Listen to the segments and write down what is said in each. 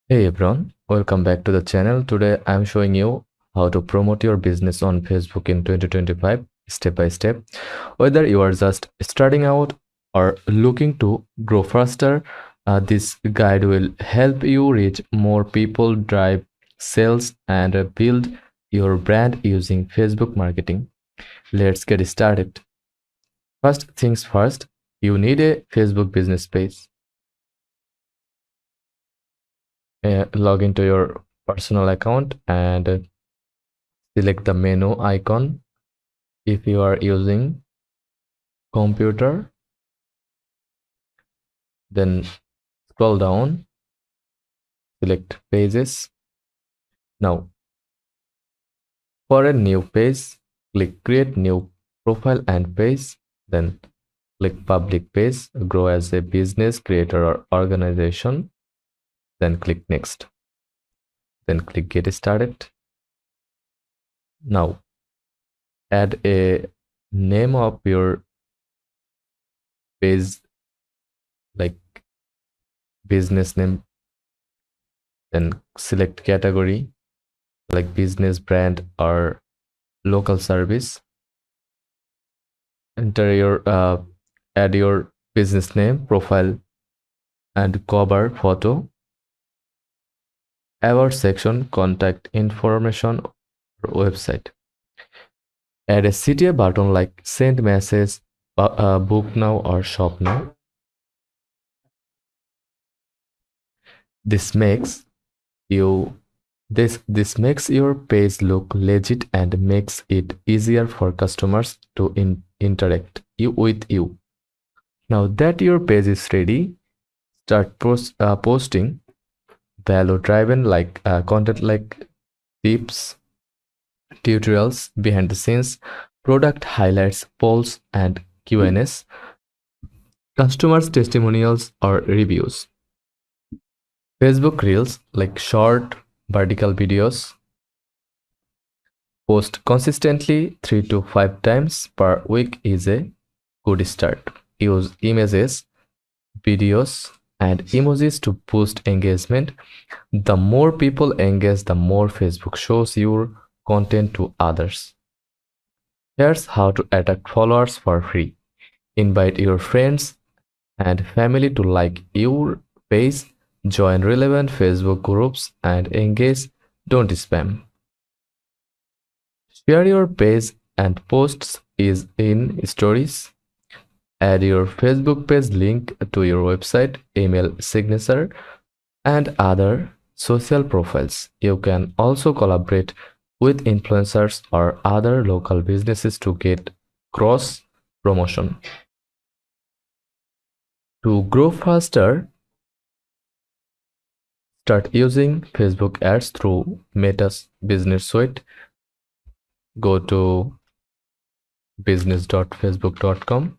Hey everyone, welcome back to the channel. Today I'm showing you how to promote your business on Facebook in 2025 step by step. Whether you are just starting out or looking to grow faster, this guide will help you reach more people, drive sales, and build your brand using Facebook marketing. Let's get started. First things first, you need a Facebook business page. Log into your personal account and select the menu icon. If you are using computer, then scroll down, select pages. Now for a new page, click create new profile and page, then click public page, grow as a business, creator or organization, then click next, then click get started. Now add a name of your page, like business name, then select category like business, brand or local service. Enter your add your business name, profile and cover photo. About section, contact information or website. Add a CTA button like send message, book now or shop now. This makes you this makes your page look legit and makes it easier for customers to interact with you. Now that your page is ready, start posting value driven like content like tips, tutorials, behind the scenes, product highlights, polls and Q&As, customers testimonials or reviews. Facebook reels like short vertical videos. Post consistently 3 to 5 times per week is a good start. Use images, videos and emojis to boost engagement. The more people engage, the more Facebook shows your content to others. Here's how to attract followers for free. Invite your friends and family to like your page, join relevant Facebook groups and engage, don't spam. Share your page and posts is in stories. Add your Facebook page link to your website, email signature, and other social profiles. You can also collaborate with influencers or other local businesses to get cross promotion. To grow faster, start using Facebook ads through Meta's Business Suite. Go to business.facebook.com.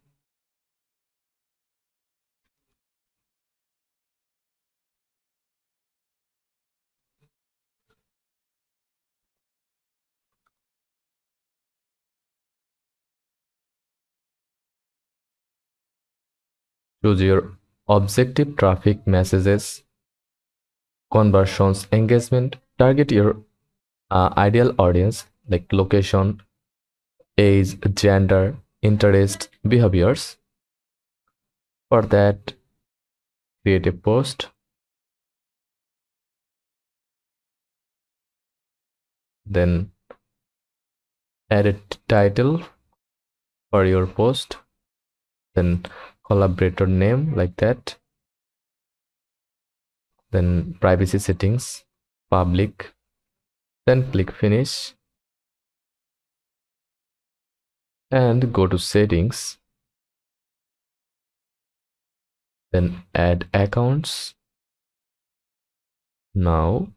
Choose your objective traffic, messages, conversions, engagement. Target your ideal audience like location, age, gender, interest, behaviors. For that, create a post, then add a title for your post, then collaborator name like that, then privacy settings, public, then click finish and go to settings, then add accounts. Now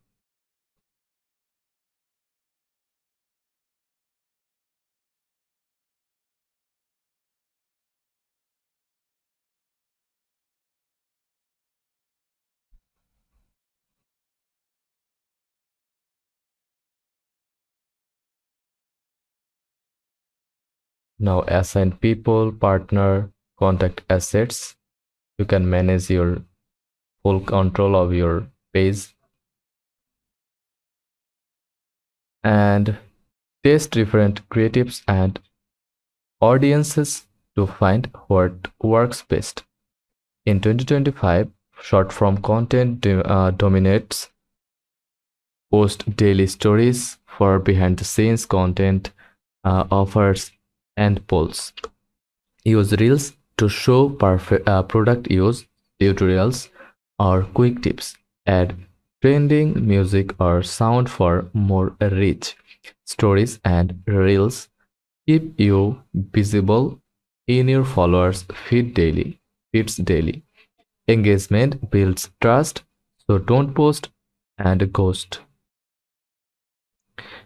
assign people, partner, contact assets. You can manage your full control of your page. and test different creatives and audiences to find what works best. In 2025, short form content dominates. Post daily stories for behind the scenes content, offers, and polls. Use Reels to show product use, tutorials, or quick tips. Add trending music or sound for more reach. Stories and Reels keep you visible in your followers' feeds daily. Engagement builds trust, so don't post and ghost.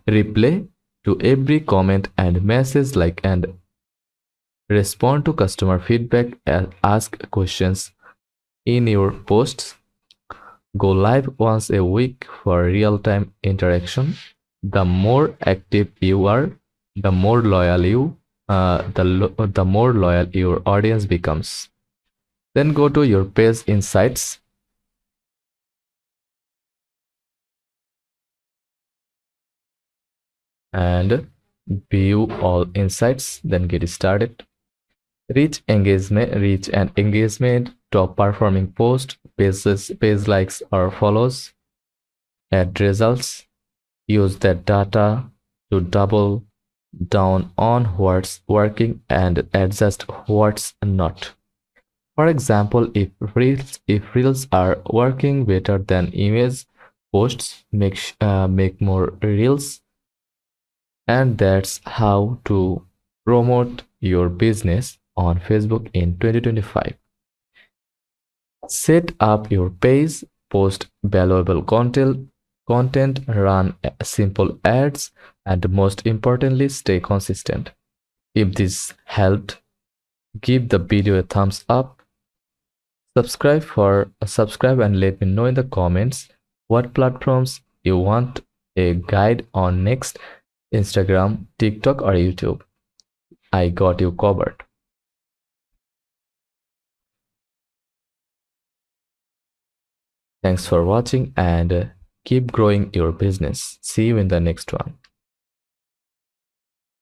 Reply to every comment and message, like and respond to customer feedback and ask questions in your posts. Go live once a week for real-time interaction. The more active you are, the more loyal the more loyal your audience becomes. Then go to your page insights and view all insights. Then get started. Reach and engagement, top performing post, page likes or follows, add results, use that data to double down on what's working and adjust what's not. For example, if reels are working better than image posts, make more reels, and that's how to promote your business on Facebook in 2025. Set up your page, post valuable content, run simple ads, and most importantly, stay consistent. If this helped, give the video a thumbs up. Subscribe and let me know in the comments what platforms you want a guide on next: Instagram, TikTok, or YouTube. I got you covered. Thanks for watching and keep growing your business. See you in the next one.